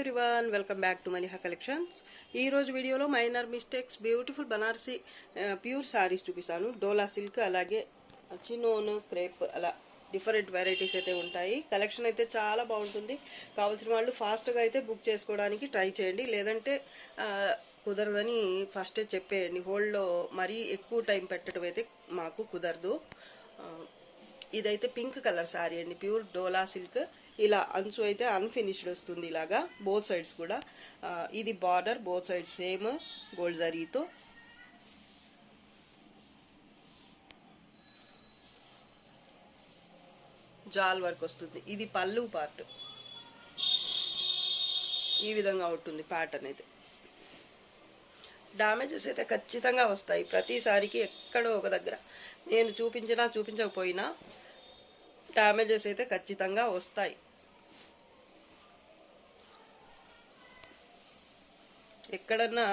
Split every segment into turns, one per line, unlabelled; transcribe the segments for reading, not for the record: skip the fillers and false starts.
Everyone, welcome back to Maliha collections. ఈ రోజు వీడియోలో minor mistakes beautiful Banarasi pure sarees చూపిస్తాను. డోలా సిల్క్, అలాగే చినోన్, క్రేప్, అలా డిఫరెంట్ వెరైటీస్ అయితే ఉంటాయి. కలెక్షన్ అయితే చాలా బాగుంటుంది. కావాల్సిన వాళ్ళు ఫాస్ట్గా అయితే బుక్ చేసుకోవడానికి ట్రై చేయండి, లేదంటే కుదరదని ఫస్టే చెప్పేయండి. హోల్డ్లో మరీ ఎక్కువ టైం పెట్టడం అయితే మాకు కుదరదు. ఇదైతే పింక్ కలర్ సారీ అండి, ప్యూర్ డోలా సిల్క్. ఇలా అంచు అయితే అన్ఫినిష్డ్ వస్తుంది, ఇలాగా బోత్ సైడ్స్ కూడా. ఇది border, both sides same gold జరీతో. జాల్ వర్క్ వస్తుంది. ఇది పళ్ళు పార్ట్, ఈ విధంగా ఉంటుంది ప్యాటర్న్ అయితే. డ్యామేజెస్ అయితే ఖచ్చితంగా వస్తాయి ప్రతిసారికి. ఎక్కడో ఒక దగ్గర నేను చూపించకపోయినా డ్యామేజెస్ అయితే ఖచ్చితంగా వస్తాయి. ఎక్కడన్నా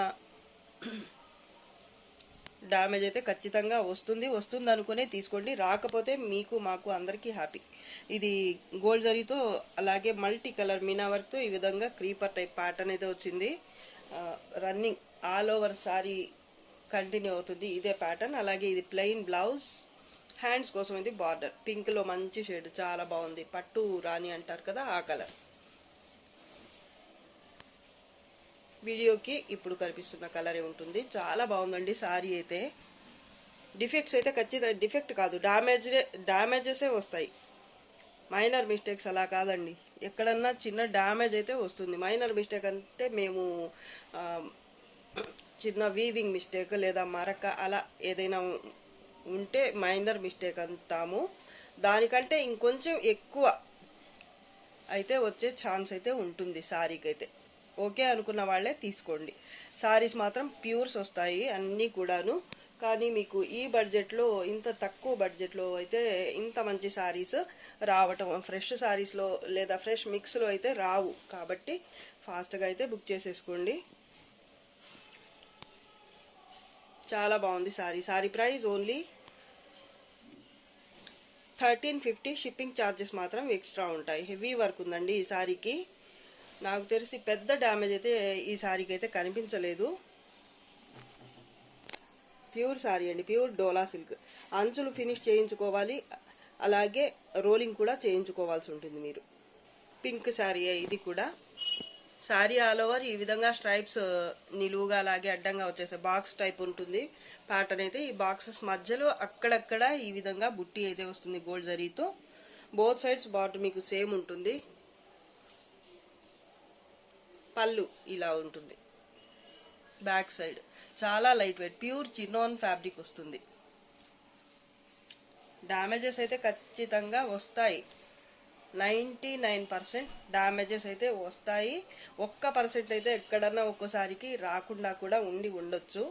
డ్యామేజ్ అయితే ఖచ్చితంగా వస్తుంది అనుకునే తీసుకోండి. రాకపోతే మీకు మాకు అందరికీ హ్యాపీ. ఇది గోల్డ్ జరీతో, అలాగే మల్టీ కలర్ మీనా వర్క్తో ఈ విధంగా క్రీపర్ టైప్ ప్యాటర్న్ అయితే వచ్చింది. Running all over sorry continue అవుతుంది ఇదే ప్యాటర్న్. అలాగే ఇది ప్లెయిన్ బ్లౌజ్, హ్యాండ్స్ కోసం ఇది బార్డర్. పింక్లో మంచి షేడ్, చాలా బాగుంది. పట్టు రాణి అంటారు కదా, ఆ కలర్. వీడియోకి ఇప్పుడు కనిపిస్తున్న కలరే ఉంటుంది. చాలా బాగుందండి సారీ అయితే. డిఫెక్ట్స్ అయితే ఖచ్చితంగా, డిఫెక్ట్ కాదు, డ్యామేజెసే వస్తాయి. మైనర్ మిస్టేక్స్ అలా కాదండి, ఎక్కడన్నా చిన్న డ్యామేజ్ అయితే వస్తుంది. మైనర్ మిస్టేక్ అంటే మేము చిన్న వీవింగ్ మిస్టేక్ లేదా మరక అలా ఏదైనా ఉంటే మైనర్ మిస్టేక్ అంటాము. దానికంటే ఇంకొంచెం ఎక్కువ అయితే వచ్చే ఛాన్స్ అయితే ఉంటుంది సారీకి అయితే. ఓకే అనుకున్న వాళ్ళే తీసుకోండి. సారీస్ మాత్రం ప్యూర్స్ వస్తాయి అన్నీ కూడాను. కానీ మీకు ఈ బడ్జెట్లో, ఇంత తక్కువ బడ్జెట్లో అయితే ఇంత మంచి సారీస్ రావటం, ఫ్రెష్ సారీస్లో లేదా ఫ్రెష్ మిక్స్లో అయితే రావు. కాబట్టి ఫాస్ట్గా అయితే బుక్ చేసేసుకోండి. చాలా బాగుంది sorry. Sorry price only 1350. Shipping charges మాత్రం ఎక్స్ట్రా ఉంటాయి. హెవీ వర్క్ ఉందండి ఈ సారీకి. నాకు తెలిసి పెద్ద డ్యామేజ్ అయితే ఈ సారీకి అయితే కనిపించలేదు. ప్యూర్ సారీ అండి, ప్యూర్ డోలా సిల్క్. అంచులు ఫినిష్ చేయించుకోవాలి, అలాగే రోలింగ్ కూడా చేయించుకోవాల్సి ఉంటుంది మీరు. పింక్ సారీ ఇది కూడా. సారీ ఆల్ ఓవర్ ఈ విధంగా స్ట్రైప్స్ నిలువుగా అలాగే అడ్డంగా వచ్చేసే బాక్స్ టైప్ ఉంటుంది ప్యాటర్న్ అయితే. ఈ బాక్సెస్ మధ్యలో అక్కడక్కడ ఈ విధంగా బుట్టి అయితే వస్తుంది గోల్డ్ జరీతో. బోత్ సైడ్స్ బార్డర్ మీకు సేమ్ ఉంటుంది. పళ్ళు ఇలా ఉంటుంది. బ్యాక్ సైడ్ చాలా light weight pure chinon fabric వస్తుంది. డ్యామేజెస్ అయితే ఖచ్చితంగా వస్తాయి. 99% డ్యామేజెస్ అయితే వస్తాయి. 1% అయితే ఎక్కడన్నా ఒక్కోసారికి రాకుండా కూడా ఉండొచ్చు.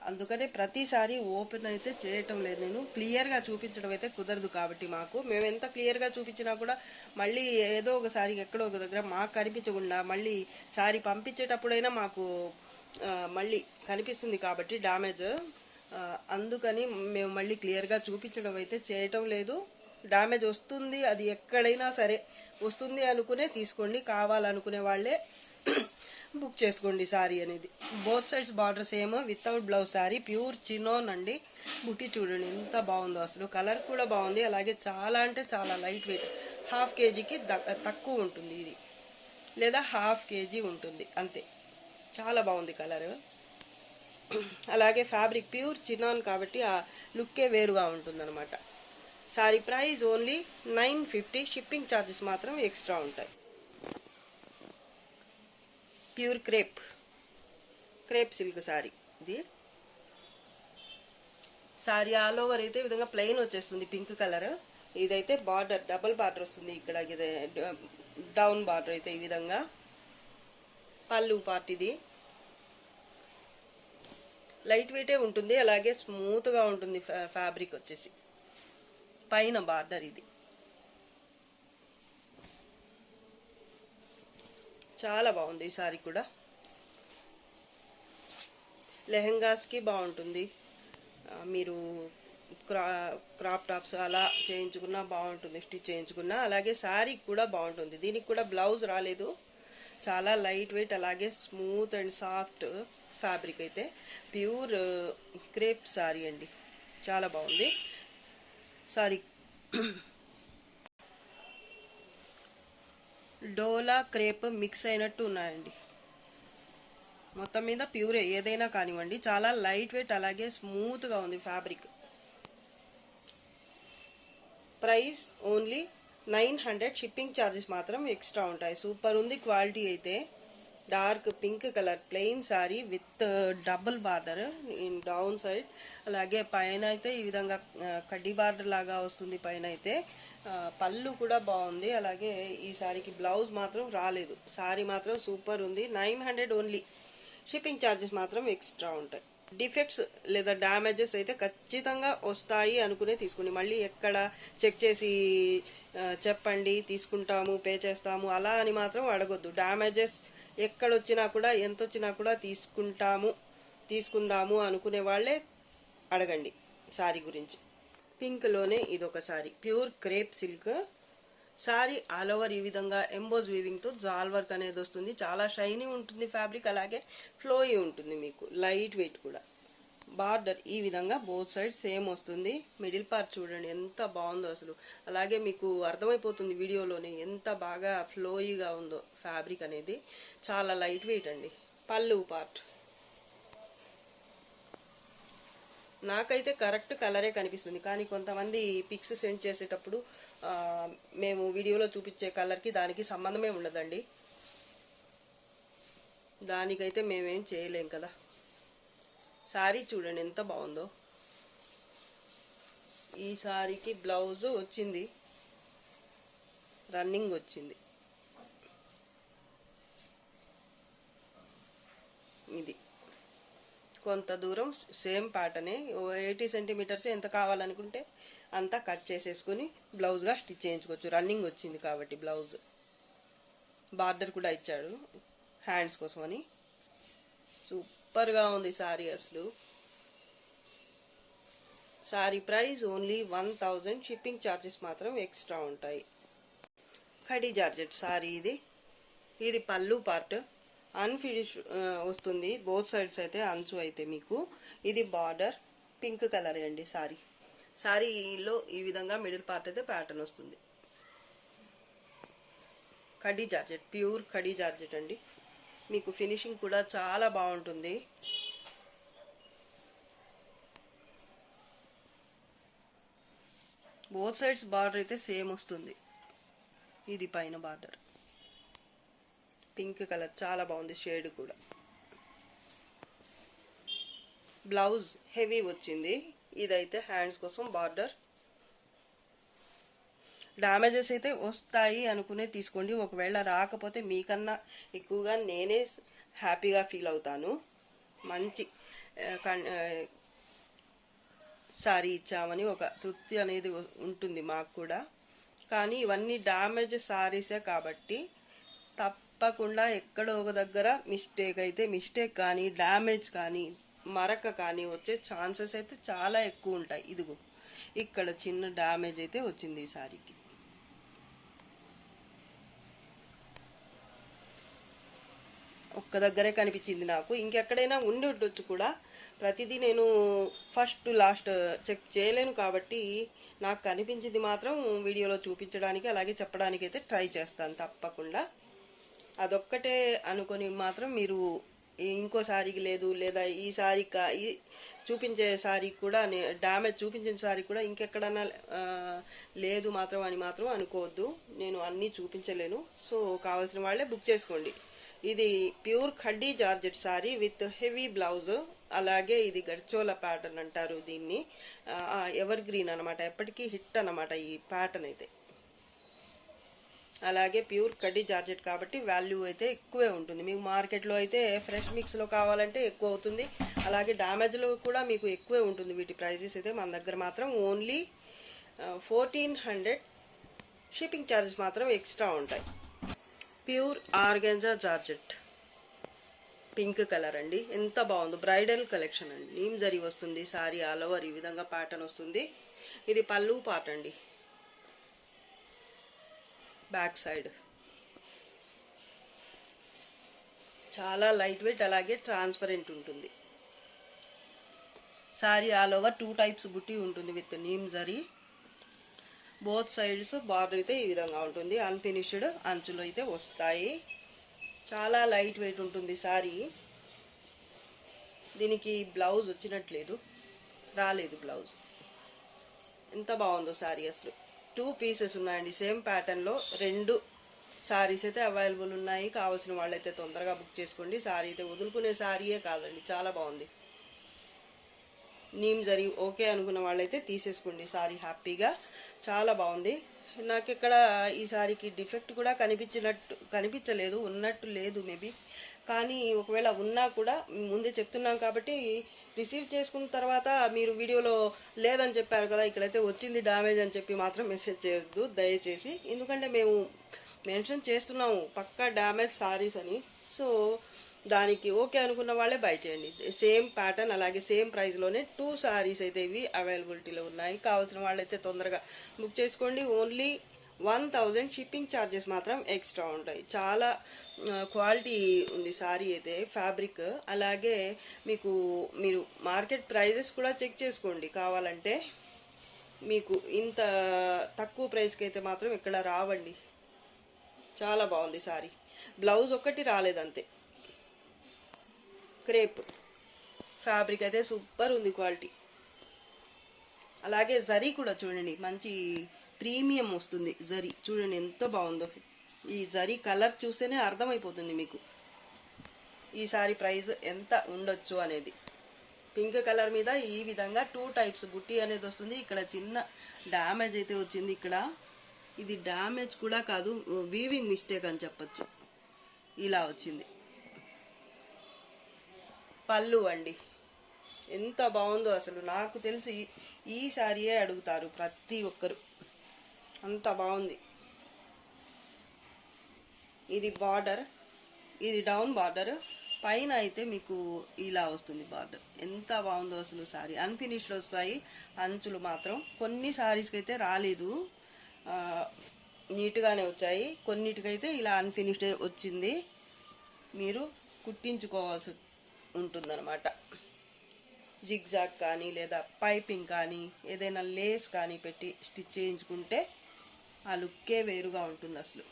అందుకనే ప్రతిసారి ఓపెన్ అయితే చేయటం లేదు. నేను క్లియర్గా చూపించడం అయితే కుదరదు. కాబట్టి మేము ఎంత క్లియర్గా చూపించినా కూడా మళ్ళీ ఏదో ఒకసారి ఎక్కడో ఒక దగ్గర మాకు కనిపించకుండా మళ్ళీ సారీ పంపించేటప్పుడైనా మాకు మళ్ళీ కనిపిస్తుంది కాబట్టి డ్యామేజ్. అందుకని మేము మళ్ళీ క్లియర్గా చూపించడం అయితే చేయటం లేదు. డ్యామేజ్ వస్తుంది, అది ఎక్కడైనా సరే వస్తుంది అనుకునే తీసుకోండి. కావాలనుకునే వాళ్ళే బుక్ చేసుకోండి సారీ అనేది. Both sides border same, without blouse sorry, pure chinon అండి. బుట్టి చూడండి ఎంత బాగుందో అసలు. కలర్ కూడా బాగుంది. అలాగే చాలా అంటే చాలా లైట్ వెయిట్. హాఫ్ కేజీకి తక్కువ ఉంటుంది ఇది, లేదా హాఫ్ కేజీ ఉంటుంది అంతే. చాలా బాగుంది కలర్. అలాగే ఫ్యాబ్రిక్ ప్యూర్ చినాన్ కాబట్టి ఆ లుక్కే వేరుగా ఉంటుందన్నమాట. Sorry price only 950. Shipping charges మాత్రం ఎక్స్ట్రా ఉంటాయి. ప్యూర్ క్రేప్ సిల్క్ సారీ ఇది. సారీ ఆల్ ఓవర్ అయితే ఈ విధంగా ప్లెయిన్ వచ్చేస్తుంది పింక్ కలర్. ఇదైతే బార్డర్ డబుల్ బార్డర్ వస్తుంది ఇక్కడ, ఇది డౌన్ బార్డర్ అయితే ఈ విధంగా. పళ్ళు పార్ట్ ఇది లైట్ వెయిటే ఉంటుంది, అలాగే స్మూత్గా ఉంటుంది ఫ్యాబ్రిక్ వచ్చేసి. పైన బార్డర్ ఇది. చాలా బాగుంది ఈ సారీ కూడా. లెహెంగాస్కి బాగుంటుంది. మీరు క్రాప్ టాప్స్ అలా చేయించుకున్నా బాగుంటుంది, స్టిచ్ చేయించుకున్నా. అలాగే శారీ కూడా బాగుంటుంది. దీనికి కూడా బ్లౌజ్ రాలేదు, చాలా లైట్ వెయిట్ అలాగే స్మూత్ అండ్ సాఫ్ట్ ఫ్యాబ్రిక్ అయితే ప్యూర్ క్రేప్ సారీ అండి. చాలా బాగుంది సారీ. డోలా క్రేప్ మిక్స్ అయినట్టు ఉన్నాయండి. మొత్తం మీద ప్యూరే ఏదైనా కానివ్వండి. చాలా లైట్ వెయిట్ అలాగే స్మూత్గా ఉంది fabric. Price only 900. Shipping charges మాత్రం ఎక్స్ట్రా ఉంటాయి. సూపర్ ఉంది క్వాలిటీ అయితే. Dark pink colour plain sorry with double border in down side. అలాగే పైన అయితే ఈ విధంగా కడ్డీ బార్డర్ లాగా వస్తుంది. పైన అయితే పళ్ళు కూడా బాగుంది. అలాగే ఈ సారీకి బ్లౌజ్ మాత్రం రాలేదు. సారీ మాత్రం సూపర్ ఉంది. 900 ఓన్లీ. షిప్పింగ్ ఛార్జెస్ మాత్రం ఎక్స్ట్రా ఉంటాయి. డిఫెక్ట్స్ లేదా డ్యామేజెస్ అయితే ఖచ్చితంగా వస్తాయి అనుకునే తీసుకోండి. మళ్ళీ ఎక్కడ చెక్ చేసి చెప్పండి తీసుకుంటాము పే చేస్తాము అలా అని మాత్రం అడగొద్దు. డ్యామేజెస్ ఎక్కడొచ్చినా కూడా ఎంత వచ్చినా కూడా తీసుకుందాము అనుకునే వాళ్ళే అడగండి సారీ గురించి. పింక్లోనే ఇదొక sorry pure crepe silk sorry. All over ఈ విధంగా ఎంబోజ్ వీవింగ్తో జాల్ వర్క్ అనేది వస్తుంది. చాలా షైనీ ఉంటుంది ఫ్యాబ్రిక్. అలాగే ఫ్లోయి ఉంటుంది. మీకు లైట్ వెయిట్ కూడా. బార్డర్ ఈ విధంగా బోత్ సైడ్ సేమ్ వస్తుంది. మిడిల్ పార్ట్ చూడండి ఎంత బాగుందో అసలు. అలాగే మీకు అర్థమైపోతుంది వీడియోలోనే ఎంత బాగా ఫ్లోయిగా ఉందో ఫ్యాబ్రిక్ అనేది. చాలా లైట్ వెయిట్ అండి. పళ్ళు పార్ట్ నాకైతే కరెక్ట్ కలరే కనిపిస్తుంది. కానీ కొంతమంది పిక్స్ సెండ్ చేసేటప్పుడు మేము వీడియోలో చూపించే కలర్కి దానికి సంబంధమే ఉండదండి. దానికైతే మేమేం చేయలేం కదా. సారీ చూడండి ఎంత బాగుందో. ఈ సారీకి బ్లౌజ్ వచ్చింది, రన్నింగ్ వచ్చింది. ఇది కొంత దూరం సేమ్ ప్యాటర్నే 80 సెంటీమీటర్స్ ఎంత కావాలనుకుంటే అంతా కట్ చేసేసుకుని బ్లౌజ్గా స్టిచ్ చేయించుకోవచ్చు. రన్నింగ్ వచ్చింది కాబట్టి బ్లౌజ్. బార్డర్ కూడా ఇచ్చాడు హ్యాండ్స్ కోసమని. సూపర్గా ఉంది సారీ అసలు. Sorry price only 1000. Shipping charges మాత్రం ఎక్స్ట్రా ఉంటాయి. ఖడీ జార్జెట్ సారీ ఇది పళ్ళు పార్ట్ అన్ఫినిష్ వస్తుంది. బోత్ సైడ్స్ అయితే అంచు అయితే మీకు. ఇది బార్డర్ పింక్ కలర్ అండి సారీ. సారీలో ఈ విధంగా మిడిల్ పార్ట్ అయితే ప్యాటర్న్ వస్తుంది. Khadi georgette pure khadi georgette అండి. మీకు ఫినిషింగ్ కూడా చాలా బాగుంటుంది. బోత్ సైడ్స్ బార్డర్ అయితే సేమ్ వస్తుంది. ఇది పైన బార్డర్ పింక్ కలర్ చాలా బాగుంది షేడ్ కూడా. బ్లౌజ్ హెవీ వచ్చింది. ఇదైతే హ్యాండ్స్ కోసం బార్డర్. డ్యామేజెస్ అయితే వస్తాయి అనుకునే తీసుకోండి. ఒకవేళ రాకపోతే మీకన్నా ఎక్కువగా నేనే హ్యాపీగా ఫీల్ అవుతాను. మంచి సారీ ఇచ్చామని ఒక తృప్తి అనేది ఉంటుంది మాకు కూడా. కానీ ఇవన్నీ డ్యామేజ్ సారీసే కాబట్టి తప్పకుండా ఎక్కడో ఒక దగ్గర మిస్టేక్ కానీ డ్యామేజ్ కానీ మరక కానీ వచ్చే ఛాన్సెస్ అయితే చాలా ఎక్కువ ఉంటాయి. ఇదిగో ఇక్కడ చిన్న డ్యామేజ్ అయితే వచ్చింది ఈ సారీకి. ఒక్క దగ్గరే కనిపించింది నాకు. ఇంకెక్కడైనా ఉండి ఉండొచ్చు కూడా. ప్రతిదీ నేను ఫస్ట్ లాస్ట్ చెక్ చేయలేను కాబట్టి నాకు కనిపించింది మాత్రం వీడియోలో చూపించడానికి అలాగే చెప్పడానికి అయితే ట్రై చేస్తాను తప్పకుండా. అదొక్కటే అనుకొని మాత్రం మీరు ఇంకో సారీకి లేదు లేదా ఈ సారీ చూపించే సారీ కూడా డ్యామేజ్ చూపించిన సారీ కూడా ఇంకెక్కడన్నా లేదు మాత్రం అని మాత్రం అనుకోవద్దు. నేను అన్నీ చూపించలేను. సో కావాల్సిన వాళ్ళే బుక్ చేసుకోండి. ఇది pure khaddi georgette sorry with heavy blouse. అలాగే ఇది గడ్చోల ప్యాటర్న్ అంటారు దీన్ని. ఎవర్ గ్రీన్ అనమాట, ఎప్పటికీ హిట్ అనమాట ఈ ప్యాటర్న్ అయితే. అలాగే ప్యూర్ కడ్డీ జార్జెట్ కాబట్టి వాల్యూ అయితే ఎక్కువే ఉంటుంది. మీకు మార్కెట్లో అయితే ఫ్రెష్ మిక్స్లో కావాలంటే ఎక్కువ అవుతుంది. అలాగే డ్యామేజ్లో కూడా మీకు ఎక్కువే ఉంటుంది. వీటి ప్రైజెస్ అయితే మన దగ్గర మాత్రం ఓన్లీ 1400. షిప్పింగ్ ఛార్జెస్ మాత్రం ఎక్స్ట్రా ఉంటాయి. Pure organza georgette pink colour అండి. ఎంత బాగుందో. బ్రైడల్ కలెక్షన్ అండి. నీమ్ జరీ వస్తుంది. సారీ ఆల్ ఓవర్ ఈ విధంగా ప్యాటర్న్ వస్తుంది. ఇది పళ్ళు పార్ట్ అండి. బ్యాక్ సైడ్ చాలా లైట్ వెయిట్, అలాగే ట్రాన్స్పరెంట్ ఉంటుంది. సారీ ఆల్ ఓవర్ 2 టైప్స్ బుట్టి ఉంటుంది with neem zari. Both sides border అయితే ఈ విధంగా ఉంటుంది. అన్ఫినిష్డ్ అంచులు అయితే వస్తాయి. చాలా లైట్ వెయిట్ ఉంటుంది సారీ. దీనికి బ్లౌజ్ వచ్చినట్లేదు, రాలేదు బ్లౌజ్. ఎంత బాగుందో సారీ అసలు. 2 పీసెస్ ఉన్నాయండి సేమ్ ప్యాటర్న్లో. 2 సారీస్ అయితే అవైలబుల్ ఉన్నాయి. కావాల్సిన వాళ్ళైతే తొందరగా బుక్ చేసుకోండి. సారీ అయితే వదులుకునే సారీయే కాదండి, చాలా బాగుంది. నీమ్ జరీ ఓకే అనుకున్న వాళ్ళైతే తీసేసుకోండి సారీ హ్యాపీగా. చాలా బాగుంది. నాకు ఇక్కడ ఈ సారీకి డిఫెక్ట్ కూడా కనిపించలేదు, ఉన్నట్టు లేదు మేబీ. కానీ ఒకవేళ ఉన్నా కూడా ముందే చెప్తున్నాం కాబట్టి, రిసీవ్ చేసుకున్న తర్వాత మీరు వీడియోలో లేదని చెప్పారు కదా, ఇక్కడైతే వచ్చింది డ్యామేజ్ అని చెప్పి మాత్రం మెసేజ్ చేయొద్దు దయచేసి. ఎందుకంటే మేము మెన్షన్ చేస్తున్నాము పక్కా డ్యామేజ్ సారీస్ అని. సో దానికి ఓకే అనుకున్న వాళ్ళే బై చేయండి. సేమ్ ప్యాటర్న్ అలాగే సేమ్ ప్రైస్లోనే 2 సారీస్ అయితే ఇవి అవైలబిలిటీలో ఉన్నాయి. కావాల్సిన వాళ్ళైతే తొందరగా బుక్ చేసుకోండి. ఓన్లీ 1000 షిప్పింగ్ ఛార్జెస్ మాత్రం ఎక్స్ట్రా ఉంటాయి. చాలా క్వాలిటీ ఉంది సారీ అయితే, ఫ్యాబ్రిక్. అలాగే మీరు మార్కెట్ ప్రైజెస్ కూడా చెక్ చేసుకోండి కావాలంటే. మీకు ఇంత తక్కువ ప్రైస్కి అయితే మాత్రం ఇక్కడ రావండి. చాలా బాగుంది సారీ. బ్లౌజ్ ఒక్కటి రాలేదంతే. క్రేప్ ఫ్యాబ్రిక్ అయితే సూపర్ ఉంది క్వాలిటీ. అలాగే జరీ కూడా చూడండి, మంచి ప్రీమియం వస్తుంది జరీ. చూడండి ఎంత బాగుందో. ఈ జరీ కలర్ చూస్తేనే అర్థమైపోతుంది మీకు ఈ సారీ ప్రైస్ ఎంత ఉండొచ్చు అనేది. పింక్ కలర్ మీద ఈ విధంగా 2 టైప్స్ బుట్టి అనేది వస్తుంది. ఇక్కడ చిన్న డ్యామేజ్ అయితే వచ్చింది. ఇక్కడ ఇది డ్యామేజ్ కూడా కాదు, వీవింగ్ మిస్టేక్ అని చెప్పచ్చు. ఇలా వచ్చింది. పళ్ళు అండి ఎంత బాగుందో అసలు. నాకు తెలిసి ఈ సారీయే అడుగుతారు ప్రతి ఒక్కరు, అంత బాగుంది. ఇది బార్డర్, ఇది డౌన్ బార్డర్, పైన అయితే మీకు ఇలా వస్తుంది బార్డర్. ఎంత బాగుందో అసలు సారీ. అన్ఫినిష్డ్ వస్తాయి అంచులు మాత్రం. కొన్ని సారీస్కి అయితే రాలేదు, నీట్గానే వచ్చాయి. కొన్నిటికైతే ఇలా అన్ఫినిష్డ్ వచ్చింది. మీరు కుట్టించుకోవాల్సి ఉంటుందన్నమాట. జిగ్జాగ్ కానీ లేదా పైపింగ్ కానీ ఏదైనా లేస్ కానీ పెట్టి స్టిచ్ చేయించుకుంటే ఆ లుక్కే వేరుగా ఉంటుంది అసలు.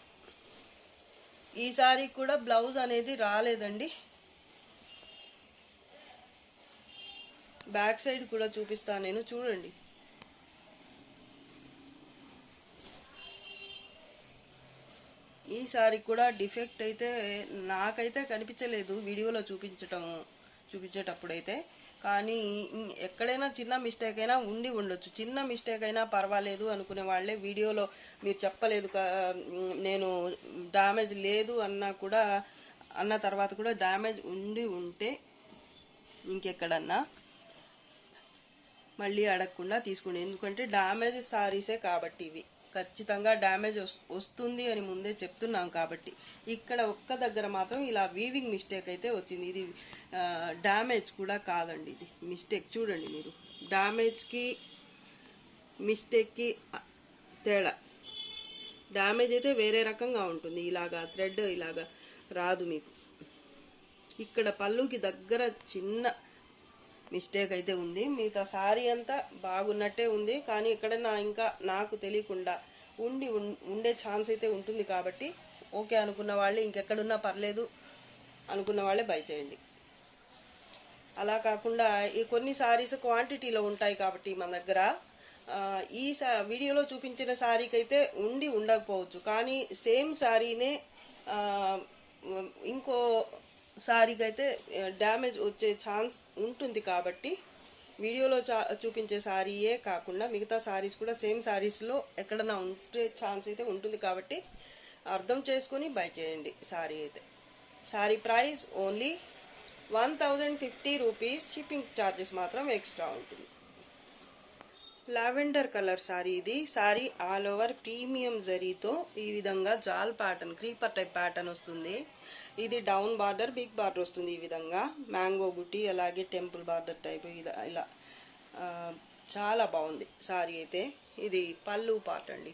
ఈ సారీ కూడా బ్లౌజ్ అనేది రాలేదండి. బ్యాక్ సైడ్ కూడా చూపిస్తాను నేను, చూడండి. ఈ సారీ కూడా డిఫెక్ట్ అయితే నాకైతే కనిపించలేదు వీడియోలో చూపించేటప్పుడైతే. కానీ ఎక్కడైనా చిన్న మిస్టేక్ అయినా ఉండొచ్చు. చిన్న మిస్టేక్ అయినా పర్వాలేదు అనుకునే వాళ్ళే వీడియోలో మీరు చెప్పలేదు, నేను డ్యామేజ్ లేదు అన్న తర్వాత కూడా డ్యామేజ్ ఉంటే ఇంకెక్కడన్నా మళ్ళీ అడగకుండా తీసుకోండి. ఎందుకంటే డ్యామేజ్ సారీసే కాబట్టి ఇవి ఖచ్చితంగా డ్యామేజ్ వస్తుంది అని ముందే చెప్తున్నాం కాబట్టి. ఇక్కడ ఒక్క దగ్గర మాత్రం ఇలా వీవింగ్ మిస్టేక్ అయితే వచ్చింది. ఇది డ్యామేజ్ కూడా కాదండి, ఇది మిస్టేక్. చూడండి మీరు, డ్యామేజ్కి మిస్టేక్కి తేడా. డ్యామేజ్ అయితే వేరే రకంగా ఉంటుంది, ఇలాగా థ్రెడ్ ఇలాగా రాదు మీకు. ఇక్కడ పళ్ళుకి దగ్గర చిన్న మిస్టేక్ అయితే ఉంది. మిగతా సారీ అంతా బాగున్నట్టే ఉంది. కానీ ఎక్కడన్నా ఇంకా నాకు తెలియకుండా ఉండే ఛాన్స్ అయితే ఉంటుంది కాబట్టి ఓకే అనుకున్న వాళ్ళే, ఇంకెక్కడున్నా పర్లేదు అనుకున్న వాళ్ళే బై చేయండి. అలా కాకుండా ఈ కొన్ని సారీస్ క్వాంటిటీలో ఉంటాయి కాబట్టి మన దగ్గర ఈ వీడియోలో చూపించిన సారీకి అయితే ఉండకపోవచ్చు. కానీ సేమ్ సారీనే ఇంకో సారీకి అయితే డ్యామేజ్ వచ్చే ఛాన్స్ ఉంటుంది కాబట్టి వీడియోలో చూపించే సారీయే కాకుండా మిగతా సారీస్ కూడా సేమ్ సారీస్లో ఎక్కడన్నా ఉంటే ఛాన్స్ అయితే ఉంటుంది కాబట్టి అర్థం చేసుకొని బై చేయండి సారీ అయితే. Sorry price only 1050 rupees. Shipping charges మాత్రం ఎక్స్ట్రా ఉంటుంది. లావెండర్ కలర్ సారీ ఇది. సారీ ఆల్ ఓవర్ ప్రీమియం జరీతో ఈ విధంగా జాల్ ప్యాటర్న్, క్రీపర్ టైప్ ప్యాటర్న్ వస్తుంది. ఇది డౌన్ బార్డర్, బిగ్ బార్డర్ వస్తుంది. ఈ విధంగా మ్యాంగో బుట్టి, అలాగే టెంపుల్ బార్డర్ టైప్ ఇలా చాలా బాగుంది సారీ అయితే. ఇది పళ్ళు పార్ట్ అండి,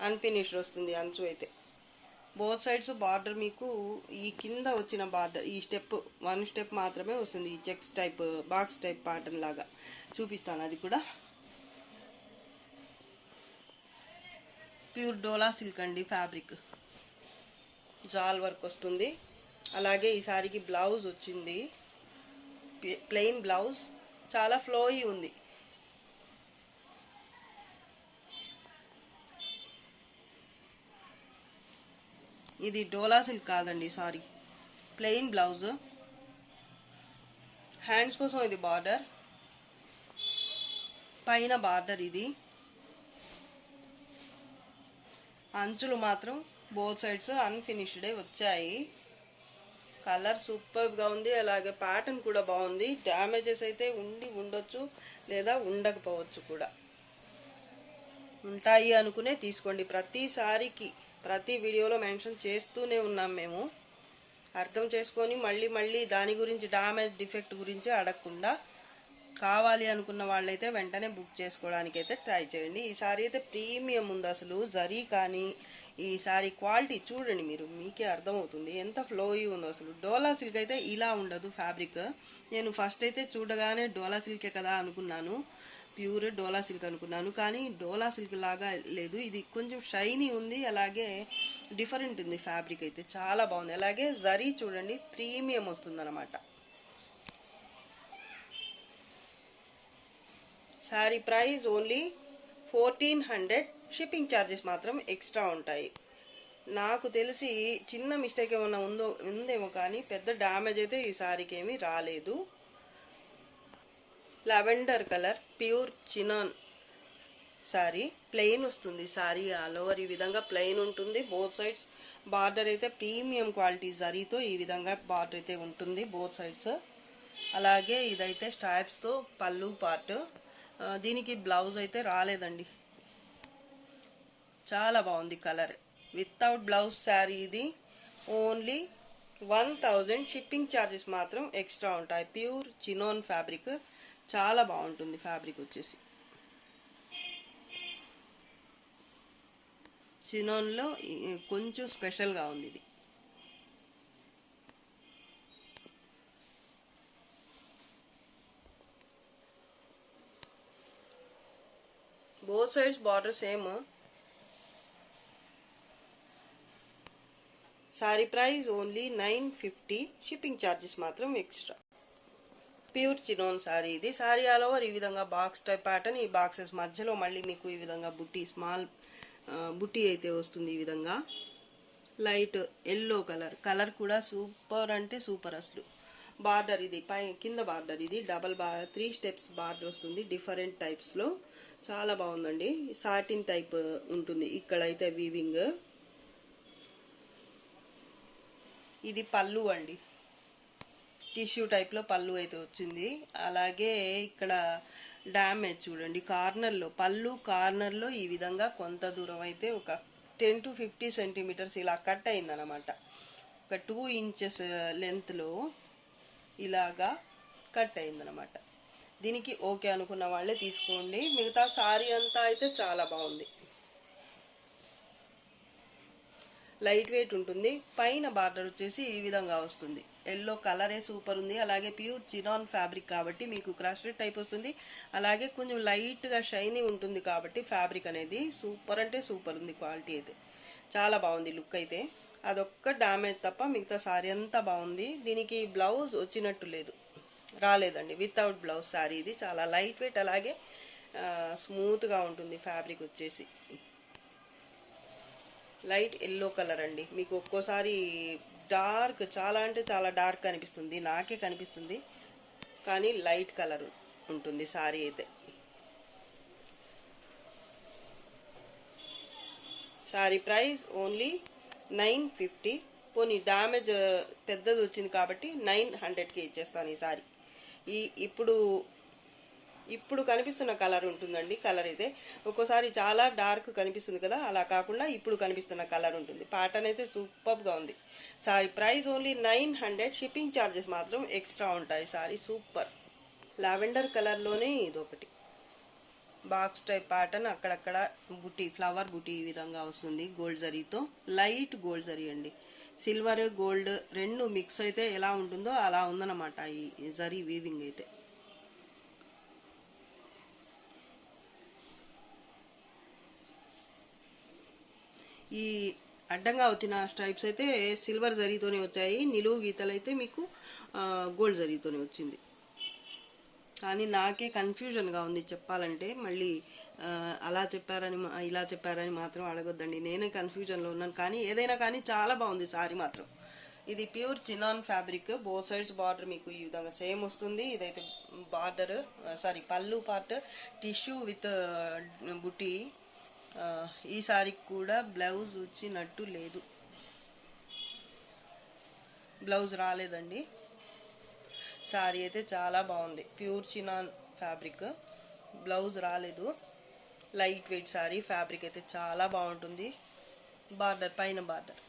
అన్ఫినిష్డ్ వస్తుంది అంచు అయితే. బోత్ సైడ్స్ బార్డర్ మీకు ఈ కింద వచ్చిన బార్డర్ ఈ స్టెప్ 1 స్టెప్ మాత్రమే వస్తుంది. ఈ checks type box type pattern లాగా చూపిస్తాను. అది కూడా ప్యూర్ డోలా సిల్క్ అండి. ఫ్యాబ్రిక్ జాల్ వర్క్ వస్తుంది. అలాగే ఈ సారీకి బ్లౌజ్ వచ్చింది ప్లెయిన్ బ్లౌజ్, చాలా ఫ్లోయీ ఉంది. ఇది డోలా సిల్క్ కాదండి, సారీ ప్లెయిన్ బ్లౌజ్. హ్యాండ్స్ కోసం ఇది బార్డర్, పైన బార్డర్ ఇది. అంచులు మాత్రం బోత్ సైడ్స్ అన్ఫినిష్డే వచ్చాయి. కలర్ సూపర్గా ఉంది. అలాగే ప్యాటర్న్ కూడా బాగుంది. డ్యామేజెస్ అయితే ఉండొచ్చు లేదా ఉండకపోవచ్చు కూడా. ఉంటాయి అనుకునే తీసుకోండి. ప్రతి సారీకి ప్రతి వీడియోలో మెన్షన్ చేస్తూనే ఉన్నాం మేము. అర్థం చేసుకొని మళ్ళీ దాని గురించి డ్యామేజ్ డిఫెక్ట్ గురించి అడగకుండా కావాలి అనుకున్న వాళ్ళైతే వెంటనే బుక్ చేసుకోవడానికి అయితే ట్రై చేయండి. ఈ సారీ అయితే ప్రీమియం ఉంది. అసలు జరీ కానీ ఈ సారీ క్వాలిటీ చూడండి, మీకే అర్థమవుతుంది ఎంత ఫ్లోయీ ఉందో. అసలు డోలా సిల్క్ అయితే ఇలా ఉండదు ఫ్యాబ్రిక్. నేను ఫస్ట్ అయితే చూడగానే డోలా సిల్కే కదా అనుకున్నాను, ప్యూర్ డోలా సిల్క్ అనుకున్నాను. కానీ డోలా సిల్క్ లాగా లేదు, ఇది కొంచెం షైనీ ఉంది. అలాగే డిఫరెంట్ ఉంది ఫ్యాబ్రిక్ అయితే, చాలా బాగుంది. అలాగే జరీ చూడండి ప్రీమియం వస్తుంది అన్నమాట. Sorry price only 1400. Shipping charges మాత్రం ఎక్స్ట్రా ఉంటాయి. నాకు తెలిసి చిన్న మిస్టేక్ ఏమన్నా ఉందేమో కానీ పెద్ద డ్యామేజ్ అయితే ఈ సారీకి ఏమీ రాలేదు. Lavender colour pure chinon sorry, plain వస్తుంది సారీ. ఆల్ ఓవర్ ఈ విధంగా ప్లెయిన్ ఉంటుంది. బోత్ సైడ్స్ బార్డర్ అయితే ప్రీమియం క్వాలిటీ జరీతో ఈ విధంగా బార్డర్ అయితే ఉంటుంది బోత్ సైడ్స్. అలాగే ఇదైతే స్ట్రైప్స్తో పళ్ళు పార్ట్. దీనికి బ్లౌజ్ అయితే రాలేదండి. చాలా బాగుంది కలర్. వితౌట్ బ్లౌజ్ శారీ ఇది. ఓన్లీ 1000. షిప్పింగ్ ఛార్జెస్ మాత్రం ఎక్స్ట్రా ఉంటాయి. ప్యూర్ చినోన్ ఫ్యాబ్రిక్, చాలా బాగుంటుంది ఫ్యాబ్రిక్ వచ్చేసి. చినోన్లో కొంచెం స్పెషల్గా ఉంది ఇది. Both sides border same. Sorry price only 950. Shipping charges మాత్రం ఎక్స్ట్రా. ప్యూర్ చినోన్ సారీ ఇది. సారీ ఆల్ ఓవర్ ఈ విధంగా బాక్స్ టైప్ ప్యాటర్న్. ఈ బాక్సెస్ మధ్యలో మళ్ళీ మీకు ఈ విధంగా బుట్టి, స్మాల్ బుట్టి అయితే వస్తుంది. ఈ విధంగా లైట్ ఎల్లో కలర్ కూడా సూపర్ అంటే సూపర్. అసలు బార్డర్ ఇది కింద బార్డర్ ఇది డబల్ 3 స్టెప్స్ బార్డర్ వస్తుంది డిఫరెంట్ టైప్స్లో. చాలా బాగుందండి. సాటిన్ టైప్ ఉంటుంది. ఇక్కడైతే వీవింగ్. ఇది పళ్ళు అండి, టిష్యూ టైప్లో పళ్ళు అయితే వచ్చింది. అలాగే ఇక్కడ డ్యామేజ్ చూడండి, కార్నర్లో పళ్ళు కార్నర్లో ఈ విధంగా కొంత దూరం అయితే ఒక 10 to 50 సెంటీమీటర్స్ ఇలా కట్ అయిందనమాట. ఒక 2 ఇంచెస్ లెంత్లో ఇలాగా కట్ అయిందనమాట. దీనికి ఓకే అనుకున్న వాళ్ళే తీసుకోండి. మిగతా సారీ అంతా అయితే చాలా బాగుంది. లైట్ వెయిట్ ఉంటుంది. పైన బార్డర్ వచ్చేసి ఈ విధంగా వస్తుంది. ఎల్లో కలరే సూపర్ ఉంది. అలాగే ప్యూర్ చినాన్ ఫ్యాబ్రిక్ కాబట్టి మీకు క్రష్డ్ టైప్ వస్తుంది. అలాగే కొంచెం లైట్గా షైనీ ఉంటుంది కాబట్టి ఫ్యాబ్రిక్ అనేది సూపర్ అంటే సూపర్ ఉంది. క్వాలిటీ అయితే చాలా బాగుంది. లుక్ అయితే అదొక్క డ్యామేజ్ తప్ప మిగతా సారీ అంతా బాగుంది. దీనికి బ్లౌజ్ వచ్చినట్టు రాలేదండి. వితౌట్ బ్లౌజ్ సారీ ఇది. చాలా లైట్ వెయిట్, అలాగే స్మూత్గా ఉంటుంది ఫ్యాబ్రిక్ వచ్చేసి. లైట్ ఎల్లో కలర్ అండి. మీకు ఒక్కోసారి డార్క్, చాలా అంటే చాలా డార్క్ కనిపిస్తుంది, నాకే కనిపిస్తుంది, కానీ లైట్ కలర్ ఉంటుంది సారీ అయితే. Sorry price only 950. పోనీ డ్యామేజ్ పెద్దది వచ్చింది కాబట్టి 900కి ఇచ్చేస్తాను ఈ సారీ. ఇప్పుడు కనిపిస్తున్న కలర్ ఉంటుందండి. కలర్ అయితే ఒక్కోసారి చాలా డార్క్ కనిపిస్తుంది కదా, అలా కాకుండా ఇప్పుడు కనిపిస్తున్న కలర్ ఉంటుంది. ప్యాటర్న్ అయితే సూపర్గా ఉంది. Sorry price only 900. Shipping charges మాత్రం ఎక్స్ట్రా ఉంటాయి. Sorry super. లావెండర్ కలర్లోనే ఇదొకటి. బాక్స్ టైప్ ప్యాటర్న్, అక్కడక్కడ బుటీ, ఫ్లవర్ బుటీ ఈ విధంగా వస్తుంది గోల్డ్ జరీతో. లైట్ గోల్డ్ జరీ అండి, సిల్వర్ గోల్డ్ రెండు మిక్స్ అయితే ఎలా ఉంటుందో అలా ఉందన్నమాట ఈ జరీ వీవింగ్ అయితే. ఈ అడ్డంగా వచ్చిన స్ట్రైప్స్ అయితే సిల్వర్ జరీతోనే వచ్చాయి, నిలువు గీతలు అయితే మీకు గోల్డ్ జరీతోనే వచ్చింది. కానీ నాకే కన్ఫ్యూజన్గా ఉంది చెప్పాలంటే, మళ్ళీ అలా చెప్పారని ఇలా చెప్పారని మాత్రం అడగొద్దండి, నేనే కన్ఫ్యూజన్లో ఉన్నాను. కానీ ఏదైనా కానీ చాలా బాగుంది సారీ మాత్రం. ఇది pure chinon fabric, both sides border మీకు ఈ విధంగా సేమ్ వస్తుంది. ఇదైతే బార్డర్ పళ్ళు పార్ట్ టిష్యూ విత్ బుటీ. ఈ సారీకి కూడా బ్లౌజ్ వచ్చినట్టు లేదు, బ్లౌజ్ రాలేదండి. సారీ అయితే చాలా బాగుంది, ప్యూర్ చినాన్ ఫ్యాబ్రిక్, బ్లౌజ్ రాలేదు. లైట్ వెయిట్ సారీ, ఫ్యాబ్రిక్ అయితే చాలా బాగుంటుంది. బార్డర్ పైన బార్డర్,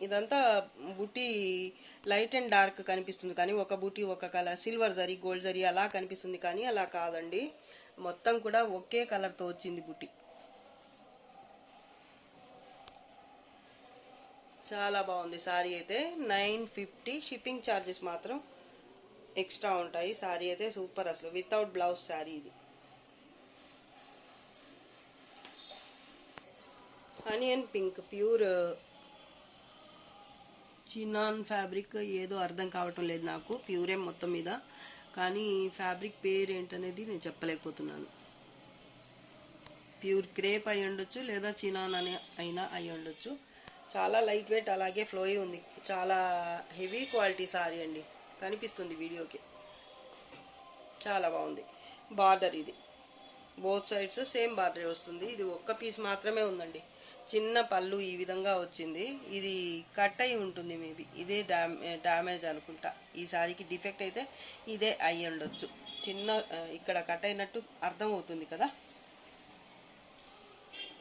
ఇదంతా బుటీ లైట్ అండ్ డార్క్ కనిపిస్తుంది, కానీ ఒక బుటీ ఒక colour, silver zari gold zari అలా కనిపిస్తుంది, కానీ అలా కాదండి, మొత్తం కూడా ఒకే కలర్తో వచ్చింది బుటీ. చాలా బాగుంది సారీ అయితే. 950, షిప్పింగ్ ఛార్జెస్ మాత్రం ఎక్స్ట్రా ఉంటాయి. సారీ అయితే సూపర్, అసలు వితౌట్ బ్లౌజ్ సారీ ఇది. Onion pink, pure chinon fabric, ఏదో అర్థం కావటం లేదు నాకు, ప్యూరే మొత్తం మీద, కానీ ఫ్యాబ్రిక్ పేరు ఏంటనేది నేను చెప్పలేకపోతున్నాను. ప్యూర్ క్రేప్ అయి ఉండొచ్చు, లేదా చినాన్ అని అయినా అయి ఉండొచ్చు. చాలా లైట్ వెయిట్, అలాగే ఫ్లోయి ఉంది, చాలా హెవీ క్వాలిటీ సారీ అండి, కనిపిస్తుంది వీడియోకి. చాలా బాగుంది. బార్డర్ ఇది బోత్ సైడ్స్ సేమ్ బార్డర్ వస్తుంది. ఇది ఒక్క పీస్ మాత్రమే ఉందండి, చిన్న పళ్ళు ఈ విధంగా వచ్చింది. ఇది కట్ అయి ఉంటుంది, మేబీ ఇదే డ్యామేజ్ అనుకుంటా. ఈ సారీకి డిఫెక్ట్ అయితే ఇదే అయి ఉండొచ్చు, చిన్న ఇక్కడ కట్ అయినట్టు అర్థం అవుతుంది కదా.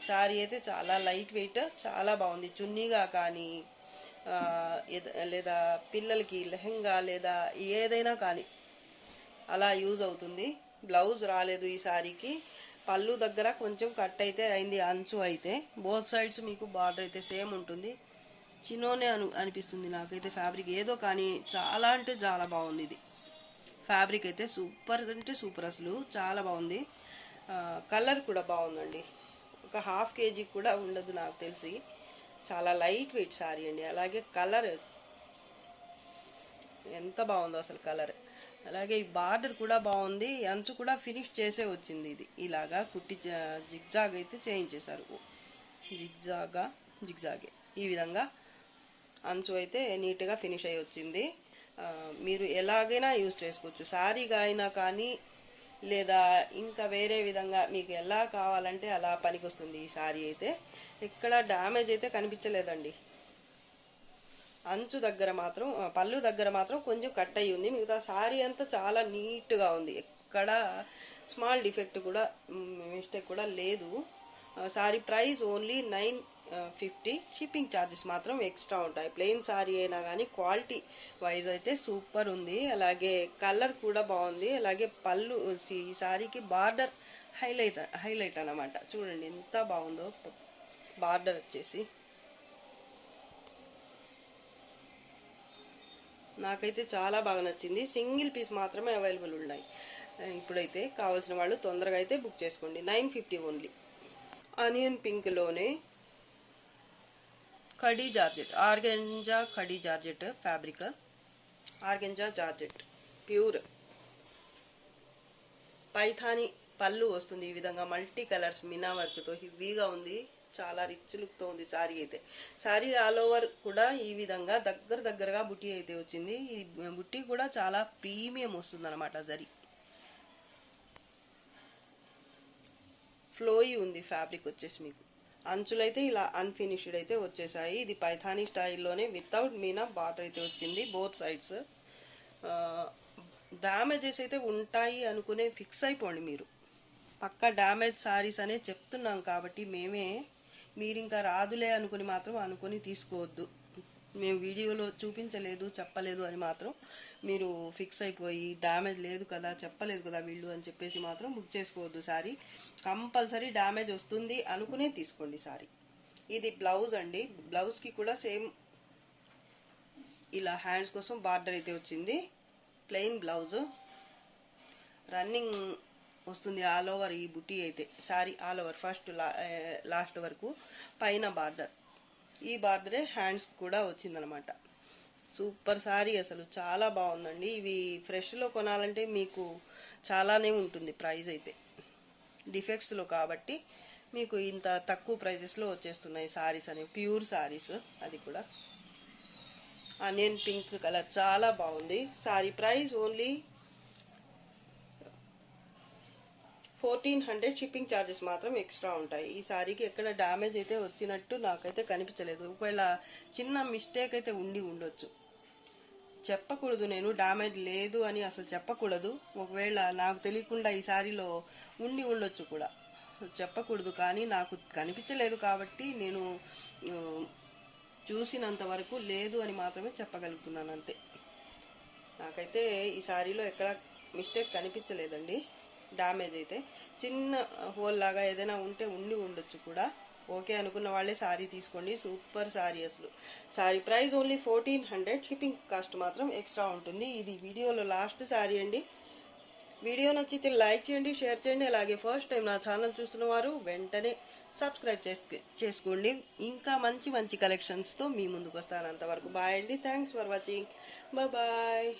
సారీ అయితే చాలా లైట్ వెయిట్, చాలా బాగుంది. చున్నీగా కానీ లేదా పిల్లలకి లెహంగా లేదా ఏదైనా కానీ అలా యూజ్ అవుతుంది. బ్లౌజ్ రాలేదు ఈ సారీకి. పళ్ళు దగ్గర కొంచెం కట్ అయితే అయింది, అంచు అయితే. బోత్ సైడ్స్ మీకు బార్డర్ అయితే సేమ్ ఉంటుంది. చిన్నోనే అనిపిస్తుంది నాకైతే ఫ్యాబ్రిక్, ఏదో కానీ చాలా అంటే చాలా బాగుంది ఇది. ఫ్యాబ్రిక్ అయితే సూపర్ అంటే సూపర్, అసలు చాలా బాగుంది. కలర్ కూడా బాగుందండి, ఒక హాఫ్ కేజీ కూడా ఉండదు నాకు తెలిసి. చాలా లైట్ వెయిట్ సారీ అండి, అలాగే కలర్ ఎంత బాగుందో అసలు కలర్. అలాగే ఈ బార్డర్ కూడా బాగుంది, అంచు కూడా ఫినిష్ చేసే వచ్చింది. ఇది ఇలాగా కుట్టి జిగ్జాగ్ అయితే చేయించేశారు, జిగ్జాగే ఈ విధంగా అంచు అయితే నీట్గా ఫినిష్ అయ్యి వచ్చింది. మీరు ఎలాగైనా యూజ్ చేసుకోవచ్చు, సారీగా అయినా కానీ లేదా ఇంకా వేరే విధంగా మీకు ఎలా కావాలంటే అలా పనికొస్తుంది ఈ సారీ అయితే. ఎక్కడ డ్యామేజ్ అయితే కనిపించలేదండి. అంచు దగ్గర మాత్రం, పళ్ళు దగ్గర మాత్రం కొంచెం కట్ అయ్యి ఉంది, మిగతా సారీ అంతా చాలా నీట్గా ఉంది, ఎక్కడ స్మాల్ డిఫెక్ట్ కూడా మిస్టేక్ కూడా లేదు. Sorry price only 950, shipping charges మాత్రం ఎక్స్ట్రా ఉంటాయి. ప్లెయిన్ సారీ అయినా కానీ క్వాలిటీ వైజ్ అయితే సూపర్ ఉంది. అలాగే కలర్ కూడా బాగుంది. అలాగే పళ్ళు, ఈ సారీకి బార్డర్ హైలైట్ అన్నమాట. చూడండి ఎంత బాగుందో బార్డర్ వచ్చేసి. నాకైతే చాలా బాగా నచ్చింది. సింగిల్ పీస్ మాత్రమే అవైలబుల్ ఉన్నాయి ఇప్పుడైతే. కావాల్సిన వాళ్ళు తొందరగా అయితే బుక్ చేసుకోండి. 950 ఓన్లీ. ఆనియన్ పింక్లోనే khadi georgette, organza khadi georgette fabric, organza georgette pure. Paithani పళ్ళు వస్తుంది ఈ విధంగా, మల్టీ కలర్స్ మినా వర్క్తో హెవీగా ఉంది, చాలా రిచ్ లుక్తో ఉంది సారీ అయితే. సారీ ఆల్ ఓవర్ కూడా ఈ విధంగా దగ్గరగా బుట్టి అయితే వచ్చింది. ఈ బుట్టి కూడా చాలా ప్రీమియం వస్తుంది అనమాట. జరీ ఫ్లోయి ఉంది ఫ్యాబ్రిక్ వచ్చేసి. మీకు అంచులైతే ఇలా అన్ఫినిష్డ్ అయితే వచ్చేసాయి. ఇది పైథానీ స్టైల్లోనే వితౌట్ మీనా బార్డర్ అయితే వచ్చింది బోత్ సైడ్స్. డ్యామేజెస్ అయితే ఉంటాయి అనుకునే ఫిక్స్ అయిపోండి మీరు. పక్కా డ్యామేజ్ సారీస్ అనే చెప్తున్నాం కాబట్టి మేమే, మీరు ఇంకా రాదులే అనుకుని మాత్రం అనుకుని తీసుకోవద్దు. మేము వీడియోలో చూపించలేదు చెప్పలేదు అని మాత్రం మీరు ఫిక్స్ అయిపోయి డ్యామేజ్ లేదు కదా చెప్పలేదు కదా వీళ్ళు అని చెప్పేసి మాత్రం బుక్ చేసుకోవద్దు. సారీ కంపల్సరీ డ్యామేజ్ వస్తుంది అనుకునే తీసుకోండి సారీ. ఇది బ్లౌజ్ అండి. బ్లౌజ్కి కూడా సేమ్ ఇలా హ్యాండ్స్ కోసం బార్డర్ అయితే వచ్చింది. ప్లెయిన్ బ్లౌజ్ రన్నింగ్ వస్తుంది ఆల్ ఓవర్. ఈ బుట్టి అయితే sorry all over first last వరకు పైన బార్డర్. ఈ బార్డరే హ్యాండ్స్ కూడా వచ్చిందనమాట. సూపర్ సారీ, అసలు చాలా బాగుందండి. ఇవి ఫ్రెష్లో కొనాలంటే మీకు చాలానే ఉంటుంది ప్రైస్ అయితే. డిఫెక్ట్స్లో కాబట్టి మీకు ఇంత తక్కువ ప్రైజెస్లో వచ్చేస్తున్నాయి సారీస్ అనేవి. ప్యూర్ సారీస్, అది కూడా ఆనియన్ పింక్ కలర్ చాలా బాగుంది. Sorry price only 1400. Shipping charges మాత్రం ఎక్స్ట్రా ఉంటాయి. ఈ సారీకి ఎక్కడ డ్యామేజ్ అయితే వచ్చినట్టు నాకైతే కనిపించలేదు. ఒకవేళ చిన్న మిస్టేక్ అయితే ఉండొచ్చు. చెప్పకూడదు, నేను డ్యామేజ్ లేదు అని అసలు చెప్పకూడదు. ఒకవేళ నాకు తెలియకుండా ఈ సారీలో ఉండొచ్చు కూడా, చెప్పకూడదు. కానీ నాకు కనిపించలేదు కాబట్టి నేను చూసినంత వరకు లేదు అని మాత్రమే చెప్పగలుగుతున్నాను అంతే. నాకైతే ఈ సారీలో ఎక్కడ మిస్టేక్ కనిపించలేదండి. డ్యామేజ్ అయితే చిన్న హోల్ లాగా ఏదైనా ఉంటే ఉండొచ్చు కూడా. ఓకే అనుకున్న వాళ్ళే సారీ తీసుకోండి. సూపర్ సారీ అసలు. Sorry price only 1400. Shipping cost మాత్రం ఎక్స్ట్రా ఉంటుంది. ఇది వీడియోలో లాస్ట్ సారీ అండి. వీడియో నచ్చితే లైక్ చేయండి, షేర్ చేయండి. అలాగే ఫస్ట్ టైం నా ఛానల్ చూస్తున్న వారు వెంటనే సబ్స్క్రైబ్ చేసుకోండి. ఇంకా మంచి మంచి కలెక్షన్స్తో మీ ముందుకు వస్తాను. అంతవరకు బాయ్ అండి. Thanks for watching. బాయ్.